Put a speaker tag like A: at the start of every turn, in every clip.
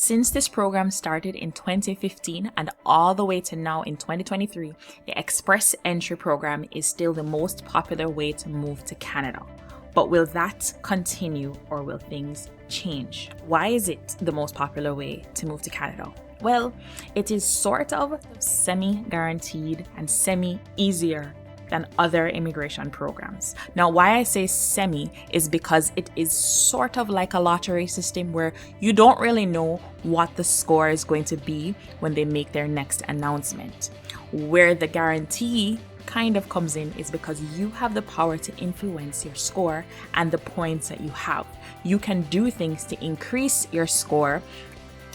A: Since this program started in 2015 and all the way to now in 2023, the Express Entry program is still the most popular way to move to Canada. But will that continue or will things change? Why is it the most popular way to move to Canada? Well, it is sort of semi-guaranteed and semi-easier than other immigration programs. Now, why I say semi is because it is sort of like a lottery system where you don't really know what the score is going to be when they make their next announcement. Where the guarantee kind of comes in is because you have the power to influence your score and the points that you have. You can do things to increase your score,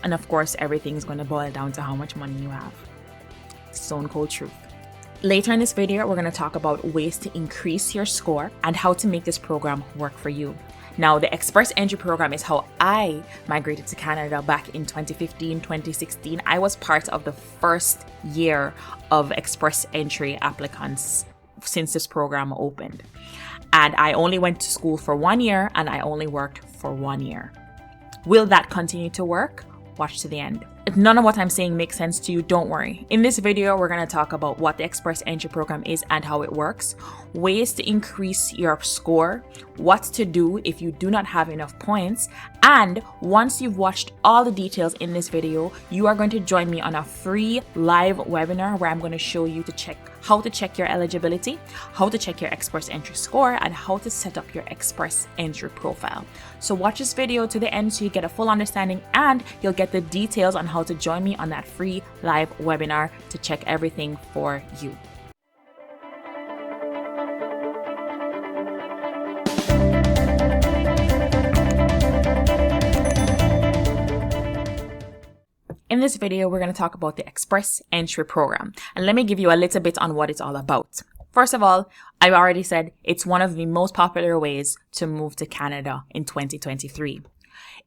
A: and of course, everything's going to boil down to how much money you have. Stone cold truth. Later in this video, we're going to talk about ways to increase your score and how to make this program work for you. Now, the Express Entry program is how I migrated to Canada back in 2015, 2016. I was part of the first year of Express Entry applicants since this program opened. And I only went to school for 1 year and I only worked for 1 year. Will that continue to work? Watch to the end. If none of what I'm saying makes sense to you, don't worry. In this video, we're going to talk about what the Express Entry program is and how it works, ways to increase your score, what to do if you do not have enough points, and once you've watched all the details in this video, you are going to join me on a free live webinar where I'm going to show you how to check your eligibility, how to check your Express Entry score, and how to set up your Express Entry profile. So watch this video to the end so you get a full understanding and you'll get the details on how to join me on that free live webinar to check everything for you. In this video, we're going to talk about the Express Entry program, and let me give you a little bit on what it's all about. First of all, I've already said it's one of the most popular ways to move to Canada in 2023.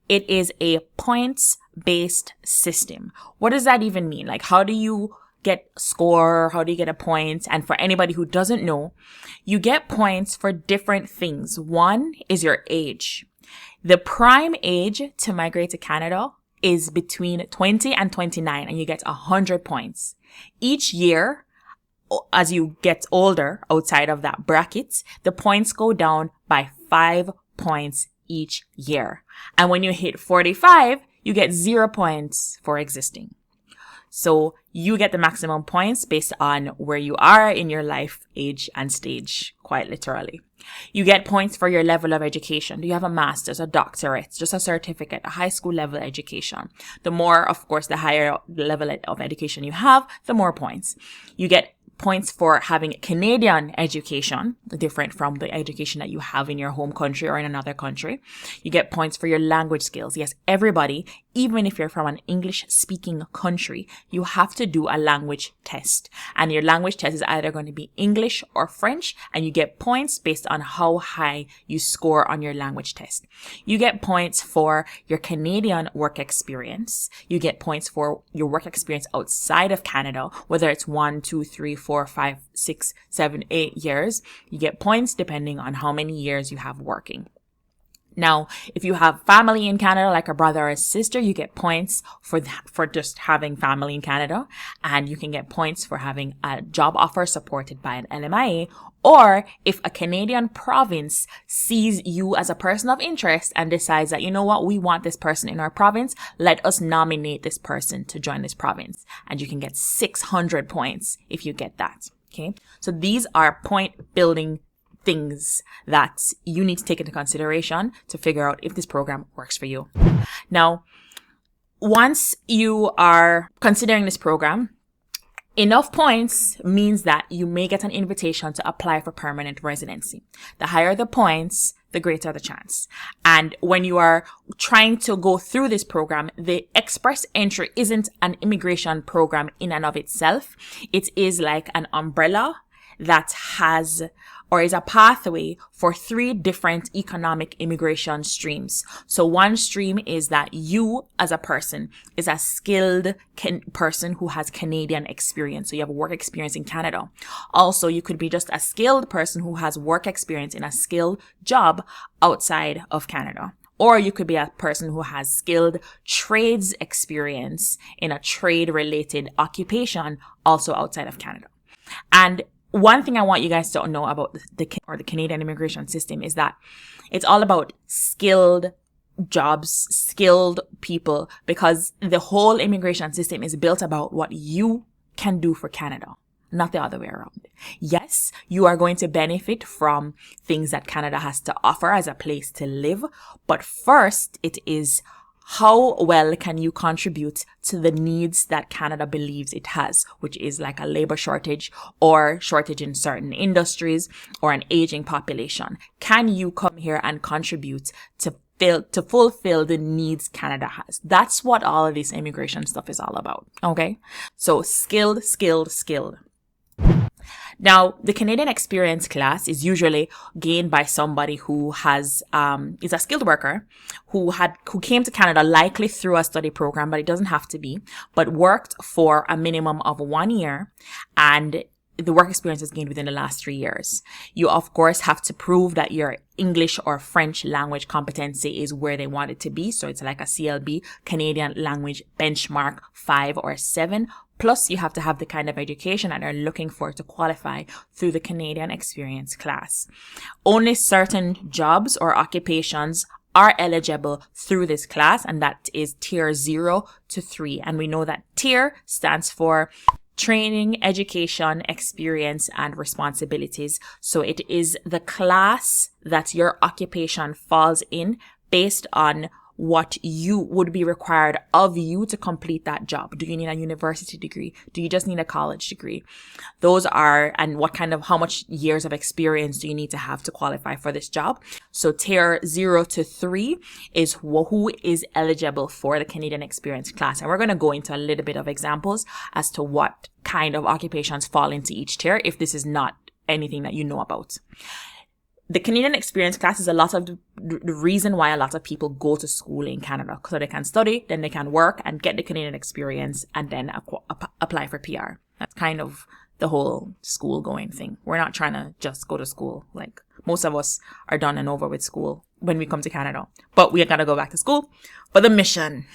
A: It is a points-based system. What does that even mean? Like, how do you get a score? How do you get a point? And for anybody who doesn't know, you get points for different things. One is your age. The prime age to migrate to Canada is between 20 and 29, and you get 100 points. Each year, as you get older outside of that bracket, the points go down by 5 points each year. And when you hit 45, you get 0 points for existing. So you get the maximum points based on where you are in your life, age, and stage, quite literally. You get points for your level of education. Do you have a master's, a doctorate, just a certificate, a high school level education? The more, of course, the higher level of education you have, the more points. You get points for having Canadian education, different from the education that you have in your home country or in another country. You get points for your language skills. Yes, everybody, even if you're from an English-speaking country, you have to do a language test. And your language test is either going to be English or French, and you get points based on how high you score on your language test. You get points for your Canadian work experience. You get points for your work experience outside of Canada, whether it's 1, 2, 3, 4, 5, 6, 7, 8 years. You get points depending on how many years you have working. Now, if you have family in Canada, like a brother or a sister, you get points for just having family in Canada. And you can get points for having a job offer supported by an LMIA. Or if a Canadian province sees you as a person of interest and decides that, you know what, we want this person in our province, let us nominate this person to join this province. And you can get 600 points if you get that. Okay. So these are point building things that you need to take into consideration to figure out if this program works for you. Now, once you are considering this program, enough points means that you may get an invitation to apply for permanent residency. The higher the points, the greater the chance. And when you are trying to go through this program, the Express Entry isn't an immigration program in and of itself. It is like an umbrella that has or is a pathway for 3 different economic immigration streams. So one stream is that you as a person is a skilled person who has Canadian experience. So you have work experience in Canada. Also, you could be just a skilled person who has work experience in a skilled job outside of Canada. Or you could be a person who has skilled trades experience in a trade related occupation also outside of Canada. And one thing I want you guys to know about the Canadian immigration system is that it's all about skilled jobs, skilled people, because the whole immigration system is built about what you can do for Canada, not the other way around. Yes, you are going to benefit from things that Canada has to offer as a place to live, but first it is how well can you contribute to the needs that Canada believes it has, which is like a labor shortage or shortage in certain industries or an aging population. Can you come here and contribute to fulfill the needs Canada has? That's what all of this immigration stuff is all about. Okay. So skilled. Now, the Canadian experience class is usually gained by somebody who is a skilled worker who came to Canada likely through a study program, but it doesn't have to be, but worked for a minimum of 1 year, and the work experience is gained within the last 3 years. You, of course, have to prove that your English or French language competency is where they want it to be. So it's like a CLB, Canadian Language Benchmark 5 or 7. Plus, you have to have the kind of education that they're looking for to qualify through the Canadian experience class. Only certain jobs or occupations are eligible through this class, and that is tier 0 to 3. And we know that tier stands for training, education, experience, and responsibilities. So it is the class that your occupation falls in based on what you would be required of you to complete that job. Do you need a university degree? Do you just need a college degree? Those are, and how much years of experience do you need to have to qualify for this job? So tier 0 to 3 is who is eligible for the Canadian experience class. And we're going to go into a little bit of examples as to what kind of occupations fall into each tier if this is not anything that you know about. The Canadian experience class is a lot of the reason why a lot of people go to school in Canada, so they can study, then they can work and get the Canadian experience and then apply for PR. That's kind of the whole school going thing. We're not trying to just go to school. Like most of us are done and over with school when we come to Canada, but we got to go back to school for the mission.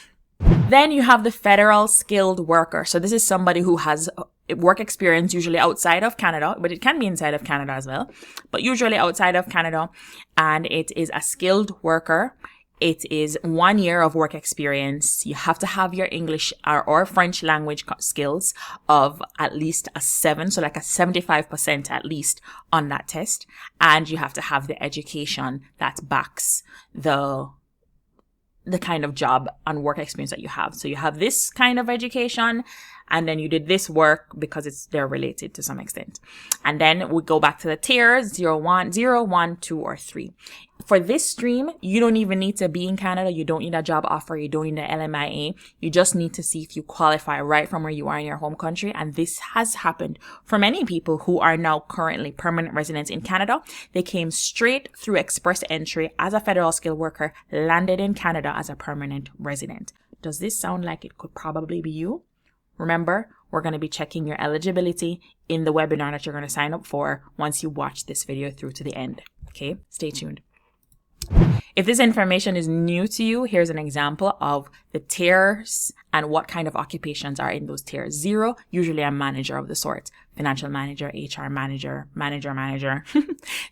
A: Then you have the federal skilled worker. So this is somebody who has work experience usually outside of Canada, but it can be inside of Canada as well, but usually outside of Canada. And it is a skilled worker. It is 1 year of work experience. You have to have your English or French language skills of at least a 7. So like a 75% at least on that test. And you have to have the education that backs the kind of job and work experience that you have. So you have this kind of education, and then you did this work because they're related to some extent. And then we go back to the tiers 0, 1, 2, or 3. For this stream, you don't even need to be in Canada. You don't need a job offer. You don't need an LMIA. You just need to see if you qualify right from where you are in your home country. And this has happened for many people who are now currently permanent residents in Canada. They came straight through express entry as a federal skilled worker, landed in Canada as a permanent resident. Does this sound like it could probably be you? Remember, we're going to be checking your eligibility in the webinar that you're going to sign up for once you watch this video through to the end. Okay, stay tuned. If this information is new to you, here's an example of the tiers and what kind of occupations are in those tiers. 0, usually a manager of the sort, financial manager, HR manager.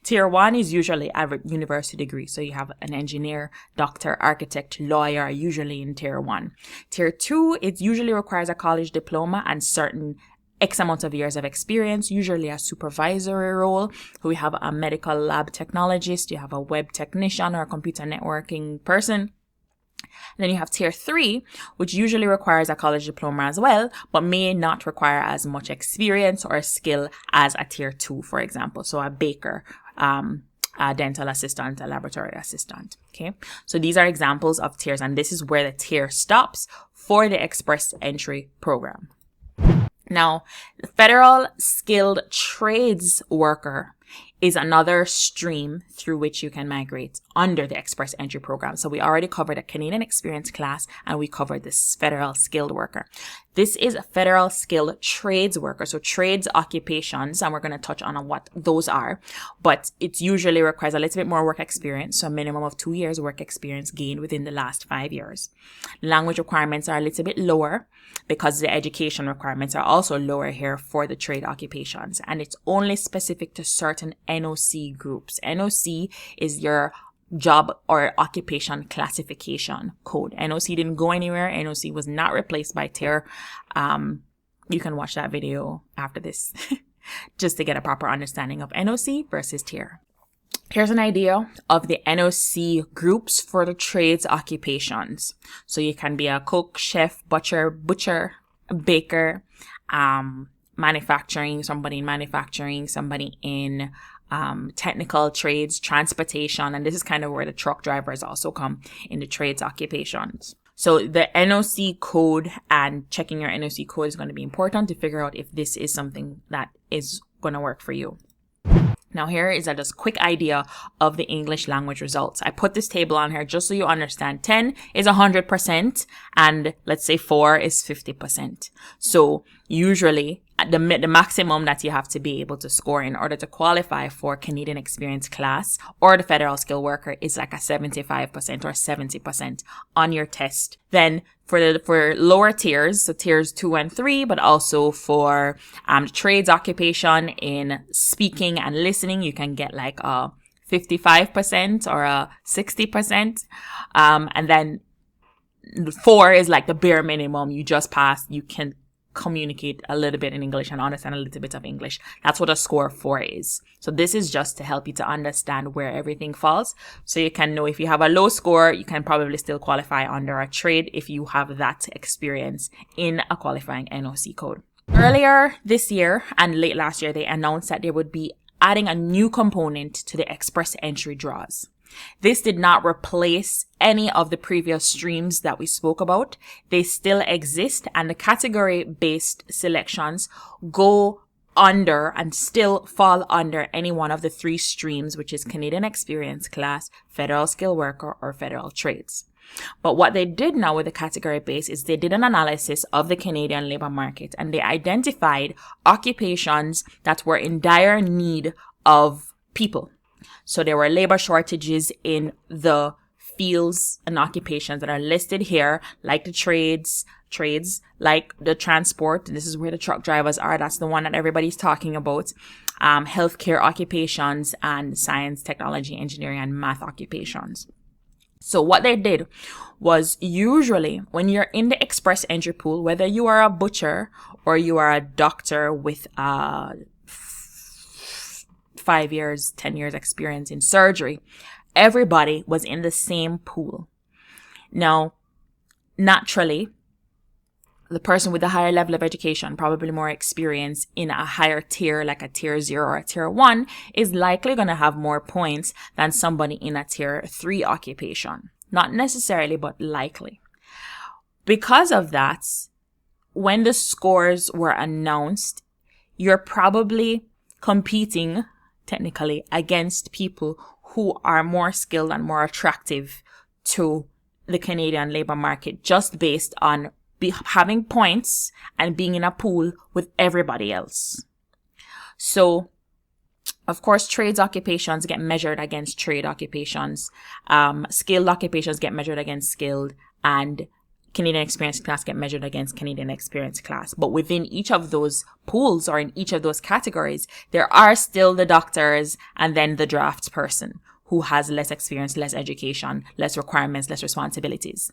A: Tier 1 is usually a university degree. So you have an engineer, doctor, architect, lawyer, usually in tier 1. Tier 2, it usually requires a college diploma and certain X amount of years of experience, usually a supervisory role. We have a medical lab technologist, you have a web technician or a computer networking person. Then you have tier 3, which usually requires a college diploma as well, but may not require as much experience or skill as a tier 2, for example. So a baker, a dental assistant, a laboratory assistant. Okay. So these are examples of tiers, and this is where the tier stops for the express entry program. Now, the federal skilled trades worker is another stream through which you can migrate under the Express Entry program. So we already covered a Canadian Experience class and we covered this Federal Skilled Worker. This is a Federal Skilled Trades Worker. So trades occupations, and we're going to touch on what those are, but it usually requires a little bit more work experience. So a minimum of 2 years work experience gained within the last 5 years. Language requirements are a little bit lower because the education requirements are also lower here for the trade occupations. And it's only specific to certain NOC groups. NOC is your job or occupation classification code. NOC didn't go anywhere. NOC was not replaced by TEER. You can watch that video after this just to get a proper understanding of NOC versus TEER. Here's an idea of the NOC groups for the trades occupations. So you can be a cook, chef, butcher, baker, manufacturing, somebody in manufacturing, somebody in technical trades, transportation, and this is kind of where the truck drivers also come in the trades occupations. So the NOC code and checking your NOC code is going to be important to figure out if this is something that is going to work for you. Now here is a just quick idea of the English language results. I put this table on here just so you understand. 10 is 100% and let's say 4 is 50%. So usually the maximum that you have to be able to score in order to qualify for Canadian Experience class or the Federal Skilled Worker is like a 75% or 70% on your test. Then for lower tiers, so tiers 2 and 3, but also for trades occupation in speaking and listening, you can get like a 55% or a 60%. And then 4 is like the bare minimum. You just pass. You can communicate a little bit in English and understand a little bit of English. That's what a score 4 is. So this is just to help you to understand where everything falls. So you can know if you have a low score, you can probably still qualify under a trade if you have that experience in a qualifying NOC code. Earlier this year and late last year, they announced that they would be adding a new component to the Express Entry draws. This did not replace any of the previous streams that we spoke about. They still exist, and the category-based selections go under and still fall under any one of the 3 streams, which is Canadian Experience class, Federal Skilled Worker, or Federal Trades. But what they did now with the category base is they did an analysis of the Canadian labor market and they identified occupations that were in dire need of people. So there were labor shortages in the fields and occupations that are listed here, like the trades, like the transport. This is where the truck drivers are. That's the one that everybody's talking about. Healthcare occupations and science, technology, engineering, and math occupations. So what they did was usually when you're in the Express Entry pool, whether you are a butcher or you are a doctor with 5 years, 10 years experience in surgery, everybody was in the same pool. Now, naturally, the person with a higher level of education, probably more experience in a higher tier, like a tier 0 or a tier 1, is likely going to have more points than somebody in a tier 3 occupation. Not necessarily, but likely. Because of that, when the scores were announced, you're probably competing technically against people who are more skilled and more attractive to the Canadian labor market just based on having points and being in a pool with everybody else. So, of course, trades occupations get measured against trade occupations. Skilled occupations get measured against skilled, and Canadian Experience class get measured against Canadian Experience class. But within each of those pools or in each of those categories, there are still the doctors and then the drafts person who has less experience, less education, less requirements, less responsibilities.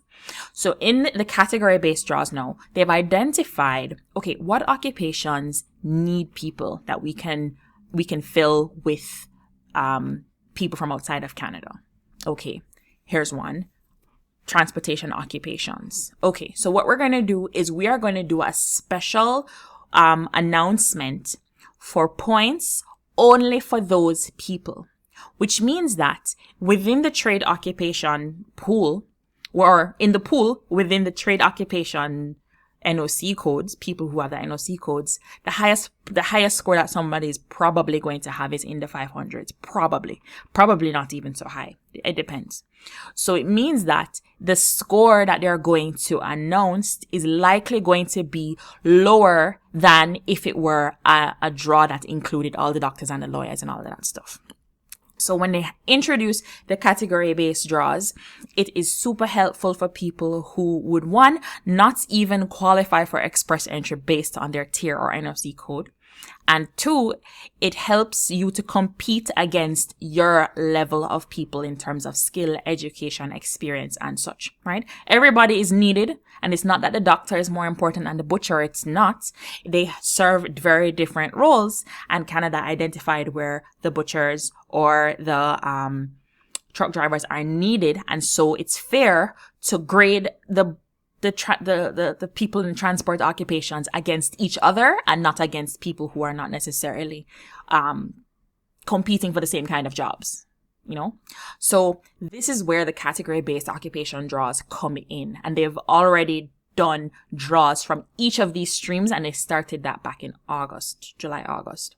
A: So in the category-based draws now, they've identified, okay, what occupations need people that we can fill with people from outside of Canada. Okay, here's one. Transportation occupations. Okay, so what we're going to do is we are going to do a special announcement for points only for those people, which means that within the trade occupation pool, or in the pool within the trade occupation NOC codes, people who have the NOC codes, the highest score that somebody is probably going to have is in the 500s. Probably not even so high. It depends. So it means that the score that they're going to announce is likely going to be lower than if it were a draw that included all the doctors and the lawyers and all of that stuff. So when they introduce the category-based draws, it is super helpful for people who would, one, not even qualify for express entry based on their tier or NOC code. And two, it helps you to compete against your level of people in terms of skill, education, experience, and such, right? Everybody is needed. And it's not that the doctor is more important than the butcher. It's not. They serve very different roles. And Canada identified where the butchers or the truck drivers are needed. And so it's fair to grade the people in transport occupations against each other and not against people who are not necessarily competing for the same kind of jobs, you know? So this is where the category-based occupation draws come in. And they've already done draws from each of these streams, and they started that back in July, August.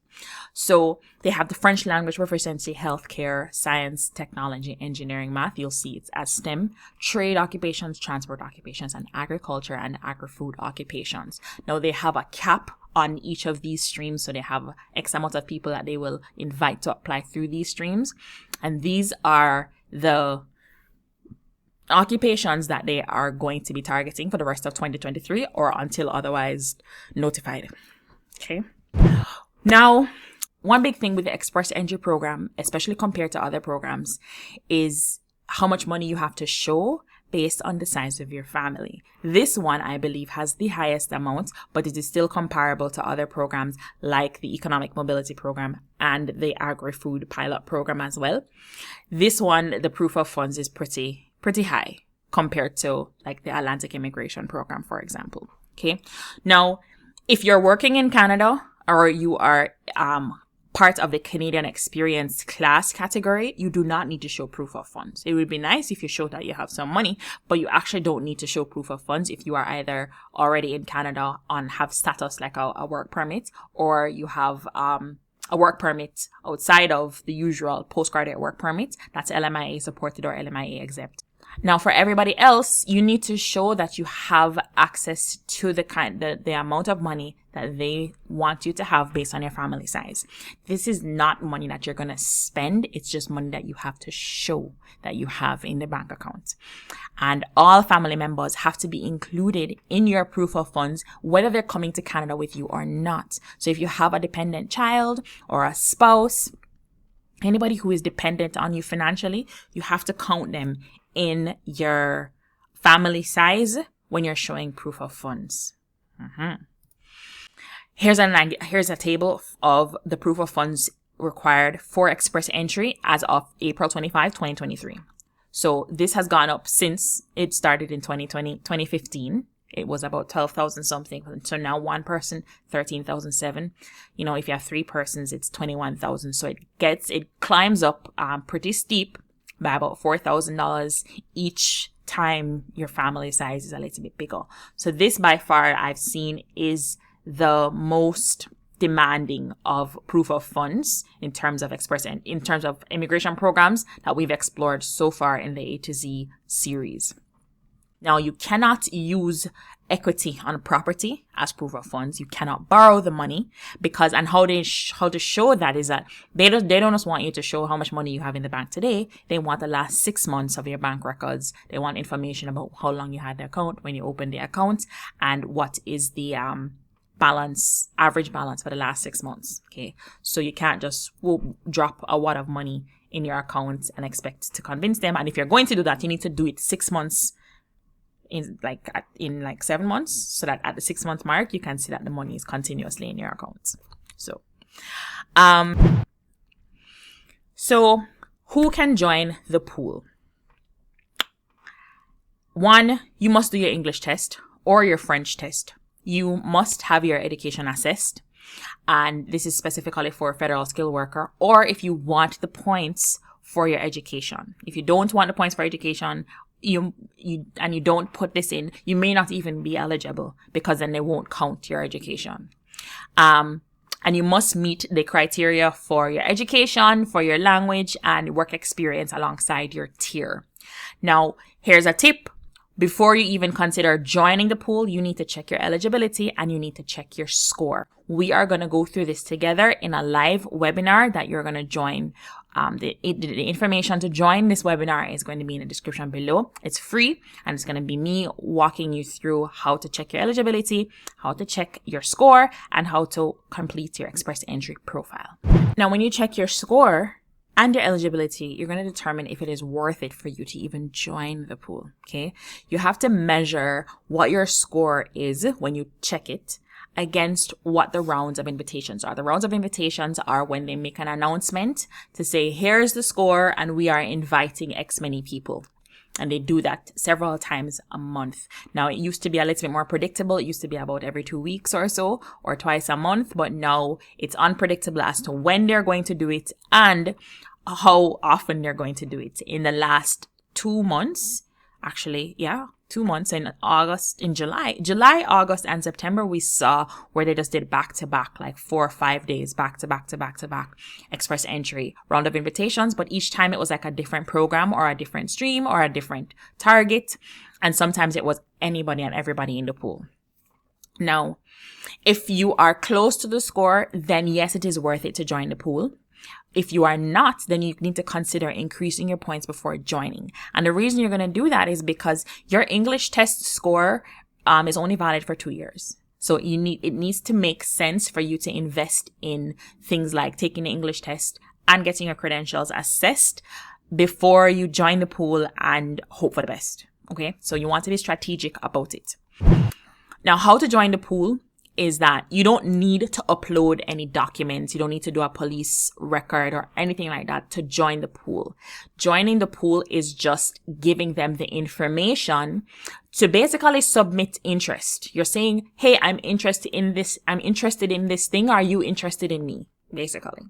A: So they have the French language proficiency, healthcare, science, technology, engineering, math. You'll see it's as STEM, trade occupations, transport occupations, and agriculture and agri-food occupations. Now they have a cap on each of these streams. So they have X amount of people that they will invite to apply through these streams. And these are the occupations that they are going to be targeting for the rest of 2023 or until otherwise notified. Okay. Now, one big thing with the Express Entry program, especially compared to other programs, is how much money you have to show based on the size of your family. This one, I believe, has the highest amount, but it is still comparable to other programs like the Economic Mobility Program and the Agri-Food Pilot Program as well. This one, the proof of funds is pretty high compared to like the Atlantic Immigration Program, for example. Okay. Now, if you're working in Canada or you are part of the Canadian Experience class category, you do not need to show proof of funds. It would be nice if you show that you have some money, but you actually don't need to show proof of funds if you are either already in Canada and have status like a work permit, or you have a work permit outside of the usual postgraduate work permit that's LMIA supported or LMIA exempt. Now, for everybody else, you need to show that you have access to the amount of money that they want you to have based on your family size. This is not money that you're going to spend. It's just money that you have to show that you have in the bank account. And all family members have to be included in your proof of funds, whether they're coming to Canada with you or not. So if you have a dependent child or a spouse, anybody who is dependent on you financially, you have to count them in your family size when you're showing proof of funds. Here's a table of the proof of funds required for Express Entry as of April 25, 2023. So this has gone up since it started in 2015. It was about 12,000 something. So now one person, 13,007. You know, if you have three persons, it's 21,000. So it climbs up pretty steep by about $4,000 each time your family size is a little bit bigger. So this by far I've seen is the most demanding of proof of funds in terms of in terms of immigration programs that we've explored so far in the A to Z series. Now, you cannot use equity on property as proof of funds. You cannot borrow the money because, and how to show that is that they don't just want you to show how much money you have in the bank today. They want the last 6 months of your bank records. They want information about how long you had the account when you opened the account and what is the average balance for the last 6 months. Okay. So you can't just drop a wad of money in your account and expect to convince them. And if you're going to do that, you need to do it 6 months in 7 months, so that at the 6 month mark, you can see that the money is continuously in your account. So who can join the pool? One, you must do your English test or your French test. You must have your education assessed. And this is specifically for a federal skilled worker, or if you want the points for your education. If you don't want the points for education, you don't put this in, you may not even be eligible, because then they won't count your education. And you must meet the criteria for your education, for your language, and work experience alongside your tier. Now, here's a tip. Before you even consider joining the pool, you need to check your eligibility and you need to check your score. We are going to go through this together in a live webinar that you're going to join. The information to join this webinar is going to be in the description below. It's free, and it's going to be me walking you through how to check your eligibility, how to check your score, and how to complete your express entry profile. Now, when you check your score and your eligibility, you're going to determine if it is worth it for you to even join the pool. Okay. You have to measure what your score is when you check it against what the rounds of invitations are. The rounds of invitations are when they make an announcement to say, here's the score and we are inviting X many people. And they do that several times a month. Now, it used to be a little bit more predictable. It used to be about every 2 weeks or so, or twice a month. But now it's unpredictable as to when they're going to do it and how often they're going to do it. In the last 2 months, 2 months in July, August, and September, we saw where they just did back to back, like 4 or 5 days, back to back express entry round of invitations. But each time it was like a different program or a different stream or a different target. And sometimes it was anybody and everybody in the pool. Now, if you are close to the score, then yes, it is worth it to join the pool. If you are not, then you need to consider increasing your points before joining. And the reason you're going to do that is because your English test score is only valid for 2 years. So it needs to make sense for you to invest in things like taking the English test and getting your credentials assessed before you join the pool and hope for the best. Okay, so you want to be strategic about it. Now, how to join the pool is that you don't need to upload any documents. You don't need to do a police record or anything like that to join the pool. Joining the pool is just giving them the information to basically submit interest. You're saying, hey, I'm interested in this. I'm interested in this thing. Are you interested in me? Basically.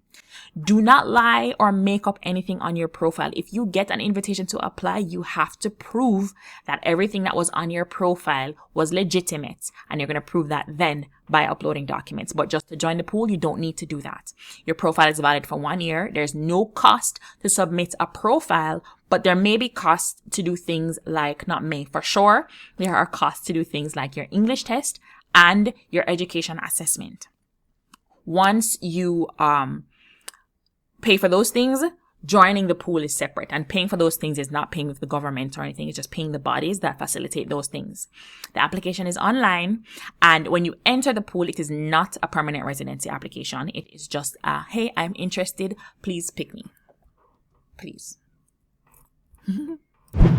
A: Do not lie or make up anything on your profile. If you get an invitation to apply, you have to prove that everything that was on your profile was legitimate. And you're going to prove that then by uploading documents. But just to join the pool, you don't need to do that. Your profile is valid for 1 year. There's no cost to submit a profile, but there may be costs to do things like, not may, for sure, there are costs to do things like your English test and your education assessment. Once you pay for those things, joining the pool is separate. And paying for those things is not paying with the government or anything. It's just paying the bodies that facilitate those things. The application is online. And when you enter the pool, it is not a permanent residency application. It is just hey, I'm interested. Please pick me. Please.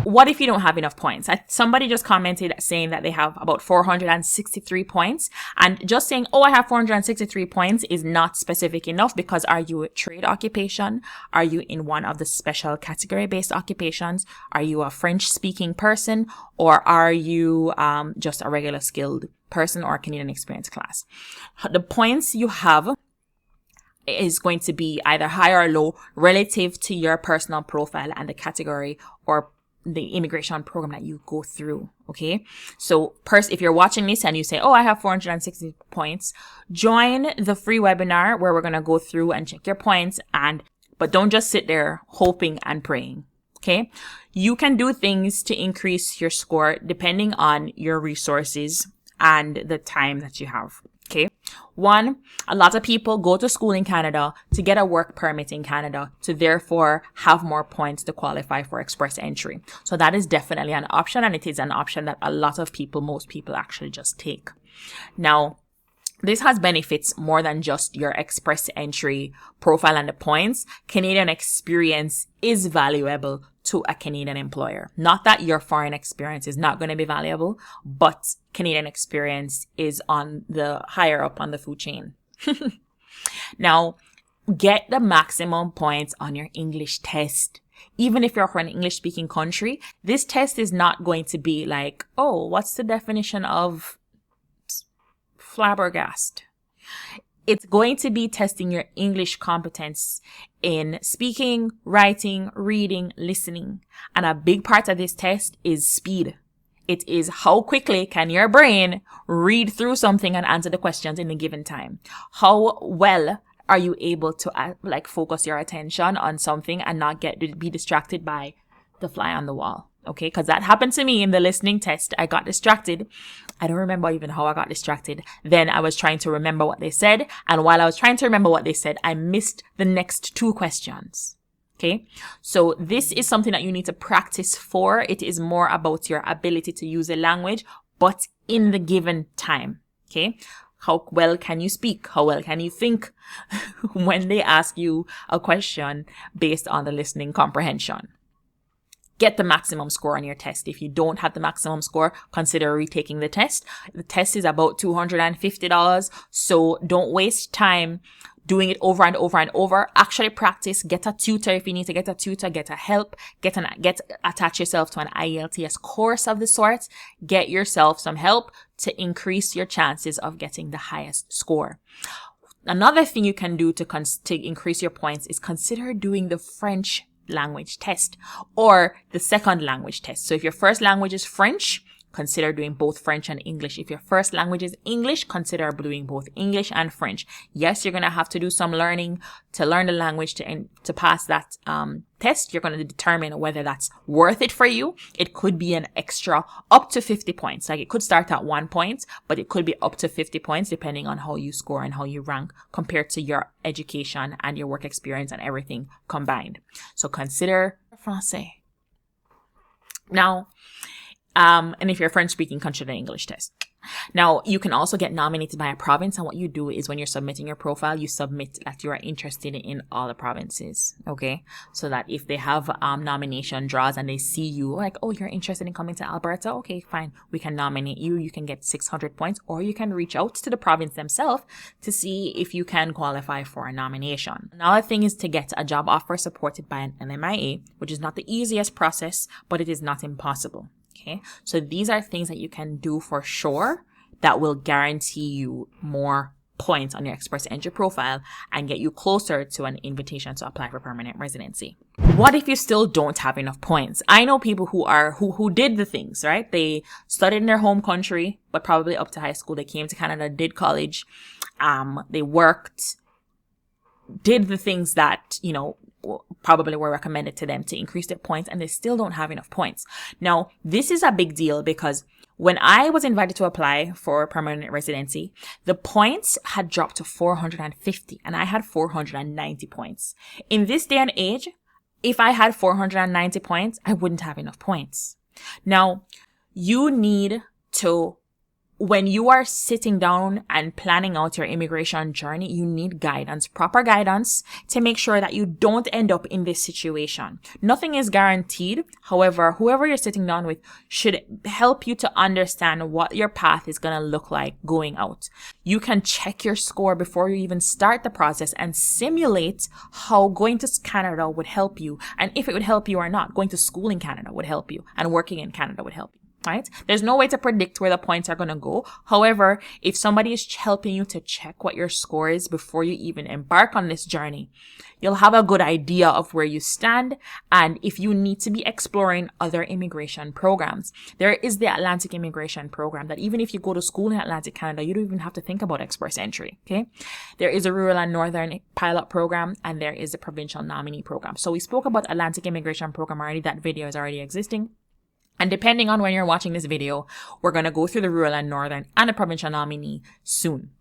A: What if you don't have enough points? Somebody just commented saying that they have about 463 points, and just saying, oh, I have 463 points is not specific enough, because are you a trade occupation? Are you in one of the special category based occupations? Are you a French speaking person, or are you just a regular skilled person or Canadian experience class? The points you have is going to be either high or low relative to your personal profile and the category or the immigration program that you go through. Okay. So if you're watching this and you say, oh, I have 460 points, join the free webinar where we're going to go through and check your points, but don't just sit there hoping and praying. Okay. You can do things to increase your score depending on your resources and the time that you have. Okay. One, a lot of people go to school in Canada to get a work permit in Canada to therefore have more points to qualify for express entry. So that is definitely an option, and it is an option that most people actually just take. Now, this has benefits more than just your express entry profile and the points. Canadian experience is valuable to a Canadian employer. Not that your foreign experience is not going to be valuable, but Canadian experience is on the higher up on the food chain. Now, get the maximum points on your English test. Even if you're from an English speaking country, this test is not going to be like, oh, what's the definition of flabbergasted? It's going to be testing your English competence in speaking, writing, reading, listening. And a big part of this test is speed. It is how quickly can your brain read through something and answer the questions in a given time. How well are you able to focus your attention on something and not be distracted by the fly on the wall. Okay, because that happened to me in the listening test. I got distracted. I don't remember even how I got distracted. Then I was trying to remember what they said. And while I was trying to remember what they said, I missed the next 2 questions. Okay, so this is something that you need to practice for. It is more about your ability to use a language, but in the given time. Okay, how well can you speak? How well can you think when they ask you a question based on the listening comprehension? Get the maximum score on your test. If you don't have the maximum score, consider retaking the test. The test is about $250. So don't waste time doing it over and over and over. Actually practice. Get a tutor if you need to get a tutor. Get a help. Attach yourself to an IELTS course of the sort. Get yourself some help to increase your chances of getting the highest score. Another thing you can do to increase your points is consider doing the French language test or the second language test. So if your first language is French, consider doing both French and English. If your first language is English, consider doing both English and French. Yes, you're going to have to do some learning to learn the language to pass that test. You're going to determine whether that's worth it for you. It could be an extra up to 50 points. Like it could start at 1 point, but it could be up to 50 points depending on how you score and how you rank compared to your education and your work experience and everything combined. So consider Francais. Now, and if you're French speaking, consider the English test. Now, you can also get nominated by a province. And what you do is when you're submitting your profile, you submit that you are interested in all the provinces. Okay. So that if they have nomination draws and they see you like, oh, you're interested in coming to Alberta. Okay, fine. We can nominate you. You can get 600 points, or you can reach out to the province themselves to see if you can qualify for a nomination. Another thing is to get a job offer supported by an LMIA, which is not the easiest process, but it is not impossible. Okay, so these are things that you can do for sure that will guarantee you more points on your Express Entry profile and get you closer to an invitation to apply for permanent residency. What if you still don't have enough points? I know people who did the things, right? They studied in their home country, but probably up to high school. They came to Canada, did college, they worked, did the things that, probably were recommended to them to increase their points, and they still don't have enough points. Now, this is a big deal because when I was invited to apply for permanent residency, the points had dropped to 450 and I had 490 points. In this day and age, if I had 490 points, I wouldn't have enough points. Now, you need to, when you are sitting down and planning out your immigration journey, you need guidance, proper guidance to make sure that you don't end up in this situation. Nothing is guaranteed. However, whoever you're sitting down with should help you to understand what your path is going to look like going out. You can check your score before you even start the process and simulate how going to Canada would help you. And if it would help you or not, going to school in Canada would help you and working in Canada would help you. Right? There's no way to predict where the points are going to go. However, if somebody is helping you to check what your score is before you even embark on this journey, you'll have a good idea of where you stand and if you need to be exploring other immigration programs. There is the Atlantic Immigration Program that even if you go to school in Atlantic Canada, you don't even have to think about Express Entry. Okay? There is a Rural and Northern Pilot Program and there is a Provincial Nominee Program. So we spoke about Atlantic Immigration Program already. That video is already existing. And depending on when you're watching this video, we're going to go through the Rural and Northern and the Provincial Nominee soon.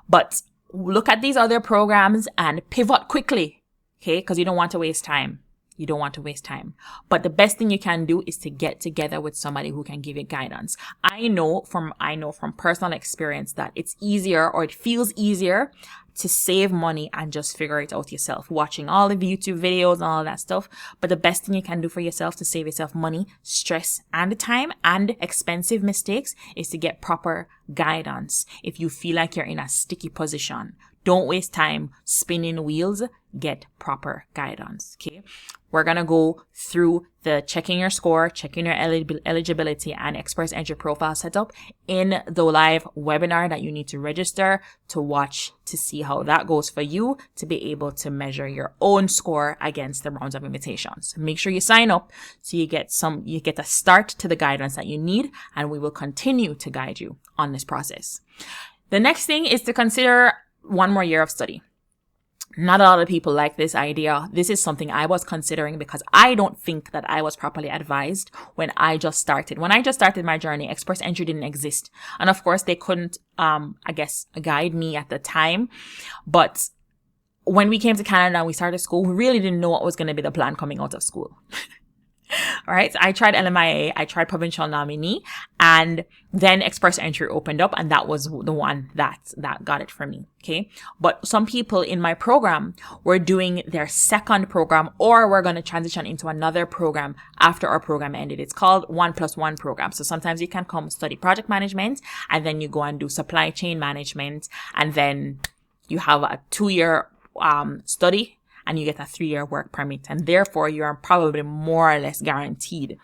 A: But look at these other programs and pivot quickly, okay? Because you don't want to waste time. You don't want to waste time. But the best thing you can do is to get together with somebody who can give you guidance. I know from personal experience that it's easier, or it feels easier, to save money and just figure it out yourself, watching all of the YouTube videos and all that stuff. But the best thing you can do for yourself to save yourself money, stress, and time and expensive mistakes is to get proper guidance. If you feel like you're in a sticky position, Don't waste time spinning wheels. Get proper guidance. Okay. We're going to go through the checking your score, checking your eligibility and express entry profile setup in the live webinar that you need to register to watch to see how that goes for you to be able to measure your own score against the rounds of invitations. Make sure you sign up so you get a start to the guidance that you need, and we will continue to guide you on this process. The next thing is to consider one more year of study. Not a lot of people like this idea. This is something I was considering because I don't think that I was properly advised when I just started. When I just started my journey, express entry didn't exist. And of course, they couldn't, guide me at the time. But when we came to Canada and we started school, we really didn't know what was going to be the plan coming out of school. All right. So I tried LMIA, I tried provincial nominee, and then express entry opened up, and that was the one that got it for me. Okay. But some people in my program were doing their second program, or we're going to transition into another program after our program ended. It's called 1+1 program. So sometimes you can come study project management, and then you go and do supply chain management, and then you have a 2-year study, and you get a 3-year work permit. And therefore, you are probably more or less guaranteed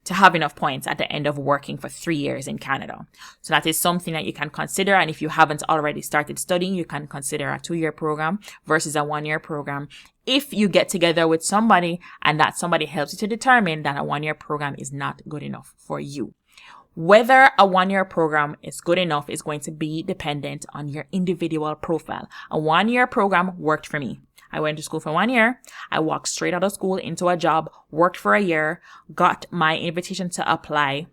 A: to have enough points at the end of working for 3 years in Canada. So that is something that you can consider. And if you haven't already started studying, you can consider a 2-year program versus a 1-year program. If you get together with somebody and that somebody helps you to determine that a 1-year program is not good enough for you. Whether a 1-year program is good enough is going to be dependent on your individual profile. A 1-year program worked for me. I went to school for 1 year. I walked straight out of school into a job, worked for a year, got my invitation to apply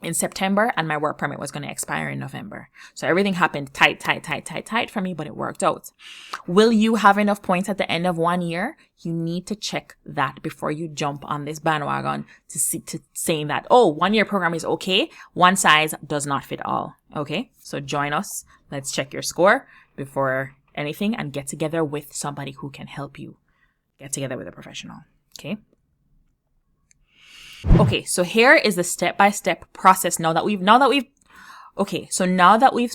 A: in September, and my work permit was going to expire in November. So everything happened tight for me, but it worked out. Will you have enough points at the end of 1 year? You need to check that before you jump on this bandwagon to saying that, 1-year program is okay. One size does not fit all. Okay. So join us. Let's check your score before anything and get together with somebody who can help you. Get together with a professional. Okay. Okay. So here is the step-by-step process. Now that we've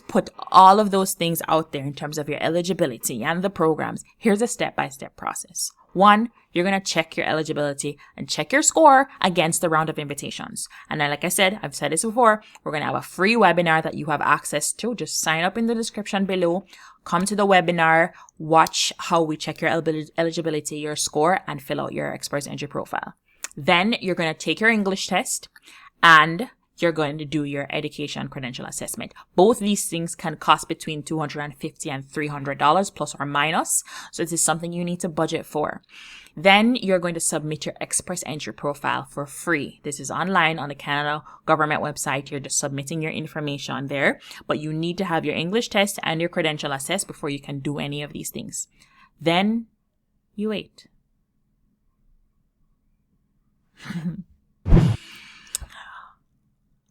A: put all of those things out there in terms of your eligibility and the programs, here's a step-by-step process. 1, you're going to check your eligibility and check your score against the round of invitations. And then, like I said, I've said this before, we're going to have a free webinar that you have access to. Just sign up in the description below. Come to the webinar, watch how we check your eligibility, your score, and fill out your express entry profile. Then you're going to take your English test and you're going to do your education credential assessment. Both these things can cost between $250 and $300 plus or minus. So this is something you need to budget for. Then you're going to submit your express entry profile for free. This is online on the Canada government website. You're just submitting your information there, but you need to have your English test and your credential assessed before you can do any of these things. Then you wait.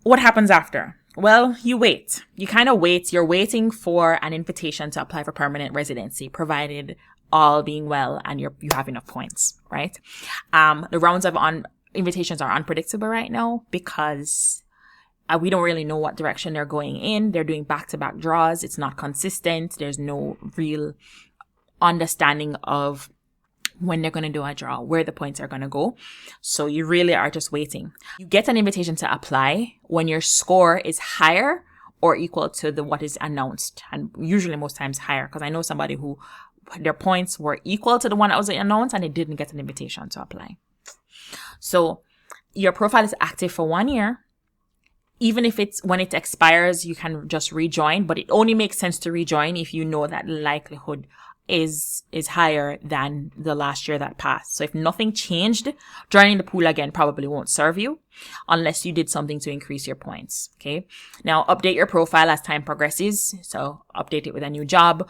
A: What happens after? Well, you wait. You kind of wait. You're waiting for an invitation to apply for permanent residency, provided all being well and you have enough points, right? The rounds of invitations are unpredictable right now because we don't really know what direction they're going in. They're doing back-to-back draws. It's not consistent. There's no real understanding of when they're going to do a draw, where the points are going to go. So you really are just waiting. You get an invitation to apply when your score is higher or equal to what is announced. And usually most times higher, because I know somebody who their points were equal to the one that was announced and they didn't get an invitation to apply. So your profile is active for 1 year. Even if when it expires, you can just rejoin, but it only makes sense to rejoin if you know that likelihood is higher than the last year that passed. So if nothing changed, joining the pool again probably won't serve you unless you did something to increase your points. Okay. Now update your profile as time progresses. So update it with a new job,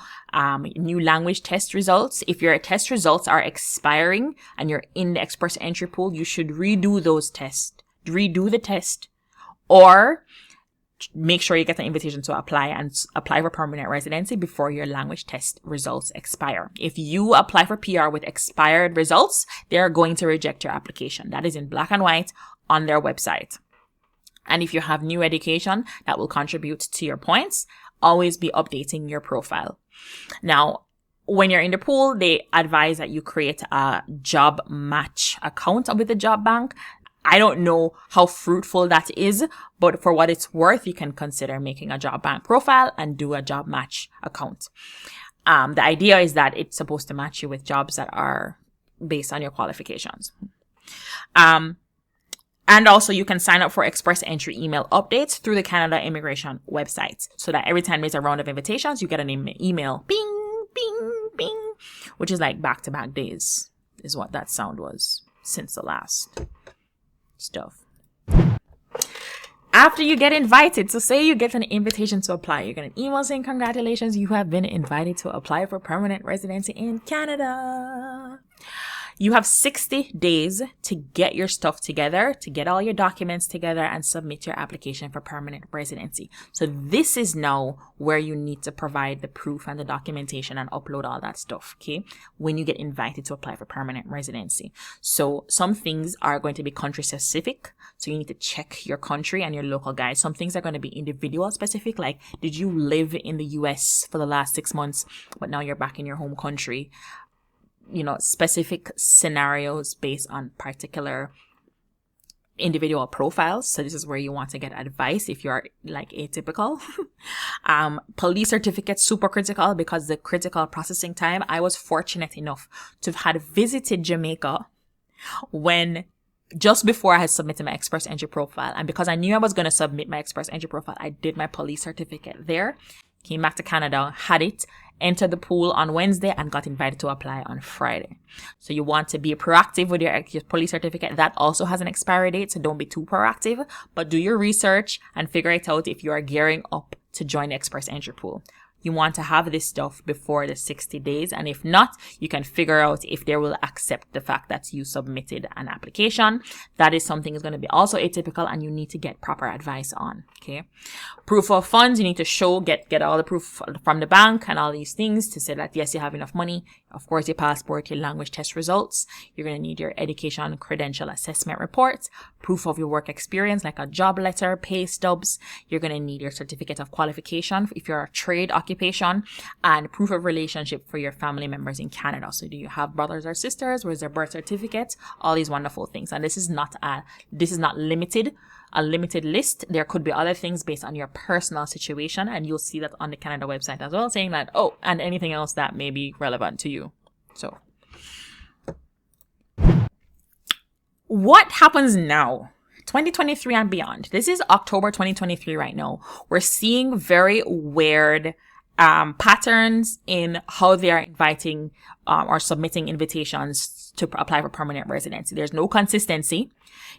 A: new language test results. If your test results are expiring and you're in the express entry pool, you should redo the test, or make sure you get an invitation to apply for permanent residency before your language test results expire. If you apply for PR with expired results, they're going to reject your application. That is in black and white on their website. And if you have new education that will contribute to your points, always be updating your profile. Now, when you're in the pool, they advise that you create a job match account with the job bank. I don't know how fruitful that is, but for what it's worth, you can consider making a job bank profile and do a job match account. The idea is that it's supposed to match you with jobs that are based on your qualifications. And also you can sign up for express entry email updates through the Canada Immigration website, so that every time there's a round of invitations, you get an email, bing, bing, bing, which is like back-to-back days is what that sound was since the last stuff. After you get invited, so say you get an invitation to apply, you get an email saying, congratulations, you have been invited to apply for permanent residency in Canada. You have 60 days to get your stuff together, to get all your documents together and submit your application for permanent residency. So this is now where you need to provide the proof and the documentation and upload all that stuff, okay? When you get invited to apply for permanent residency. So some things are going to be country specific. So you need to check your country and your local guide. Some things are going to be individual specific, like did you live in the US for the last 6 months, but now you're back in your home country? You know, specific scenarios based on particular individual profiles. So this is where you want to get advice if you're like atypical. Police certificates, super critical because the critical processing time. I was fortunate enough to have had visited Jamaica when just before I had submitted my express entry profile. And because I knew I was going to submit my express entry profile, I did my police certificate there, came back to Canada, had it, entered the pool on Wednesday and got invited to apply on Friday. So you want to be proactive with your police certificate. That also has an expiry date, so don't be too proactive, but do your research and figure it out if you are gearing up to join the express entry pool. You want to have this stuff before the 60 days. And if not, you can figure out if they will accept the fact that you submitted an application. That is something that's going to be also atypical and you need to get proper advice on. Okay. Proof of funds. You need to show, get all the proof from the bank and all these things to say that yes, you have enough money. Of course, your passport, your language test results. You're going to need your education credential assessment report, proof of your work experience, like a job letter, pay stubs. You're going to need your certificate of qualification if you're a trade occupation, and proof of relationship for your family members in Canada. So do you have brothers or sisters? Where's their birth certificate? All these wonderful things. And this is not limited, a limited list. There could be other things based on your personal situation, and you'll see that on the Canada website as well, saying that, oh, and anything else that may be relevant to you. So what happens now? 2023 and beyond. This is October 2023 right now. We're seeing very weird patterns in how they are inviting or submitting invitations to apply for permanent residency. There's no consistency,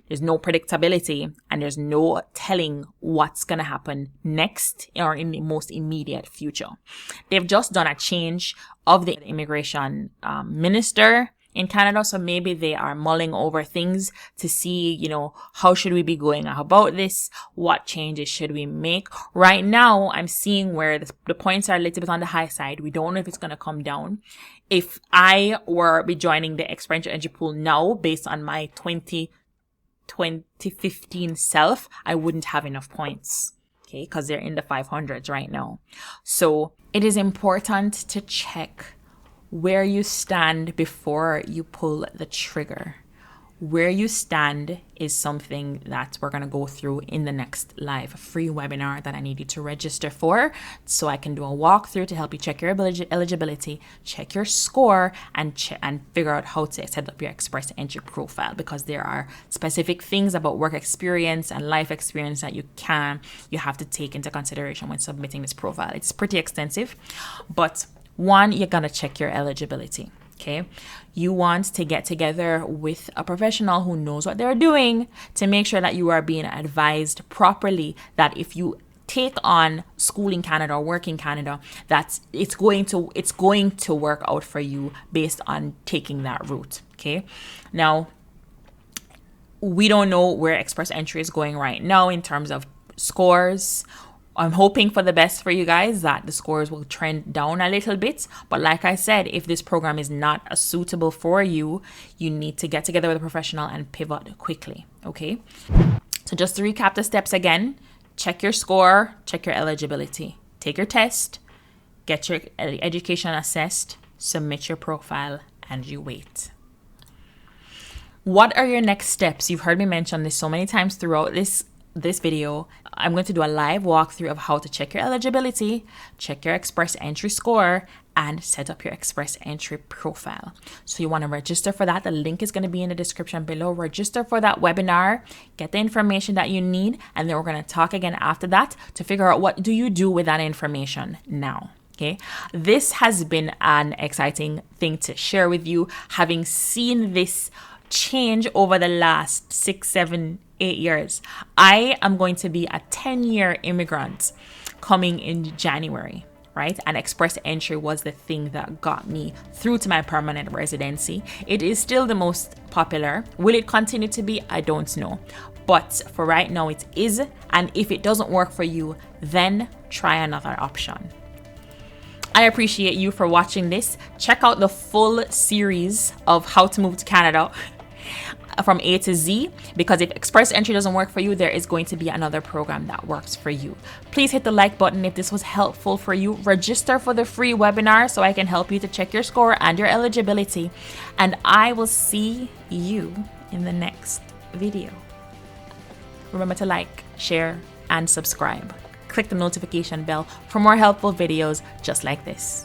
A: there's no predictability, and there's no telling what's going to happen next or in the most immediate future. They've just done a change of the immigration minister in Canada. So maybe they are mulling over things to see, how should we be going about this? What changes should we make? Right now, I'm seeing where the points are a little bit on the high side. We don't know if it's going to come down. If I were be joining the express entry pool now, based on my 2015 self, I wouldn't have enough points. Okay. Cause they're in the 500s right now. So it is important to check where you stand before you pull the trigger. Where you stand is something that we're going to go through in the next live free webinar that I need you to register for, so I can do a walkthrough to help you check your eligibility, check your score, and figure out how to set up your express entry profile, because there are specific things about work experience and life experience that you have to take into consideration when submitting this profile. It's pretty extensive, but one, you're going to check your eligibility. Okay. You want to get together with a professional who knows what they're doing to make sure that you are being advised properly, that if you take on school in Canada or work in Canada, that it's going to work out for you based on taking that route. Okay. Now, we don't know where express entry is going right now in terms of scores. I'm hoping for the best for you guys, that the scores will trend down a little bit. But like I said, if this program is not suitable for you, you need to get together with a professional and pivot quickly. Okay. So just to recap the steps again, check your score, check your eligibility, take your test, get your education assessed, submit your profile, and you wait. What are your next steps? You've heard me mention this so many times throughout this video. I'm going to do a live walkthrough of how to check your eligibility, check your express entry score, and set up your express entry profile. So you want to register for that. The link is going to be in the description below. Register for that webinar, get the information that you need, and then we're going to talk again after that to figure out what do you do with that information now. Okay, this has been an exciting thing to share with you, having seen this change over the last 6, 7, 8 years. I am going to be a 10-year immigrant coming in January, right? And express entry was the thing that got me through to my permanent residency. It is still the most popular. Will it continue to be? I don't know. But for right now, it is. And if it doesn't work for you, then try another option. I appreciate you for watching this. Check out the full series of how to move to Canada from A to Z, because if express entry doesn't work for you, there is going to be another program that works for you. Please hit the like button if this was helpful for you. Register for the free webinar so I can help you to check your score and your eligibility. And I will see you in the next video. Remember to like, share, and subscribe. Click the notification bell for more helpful videos just like this.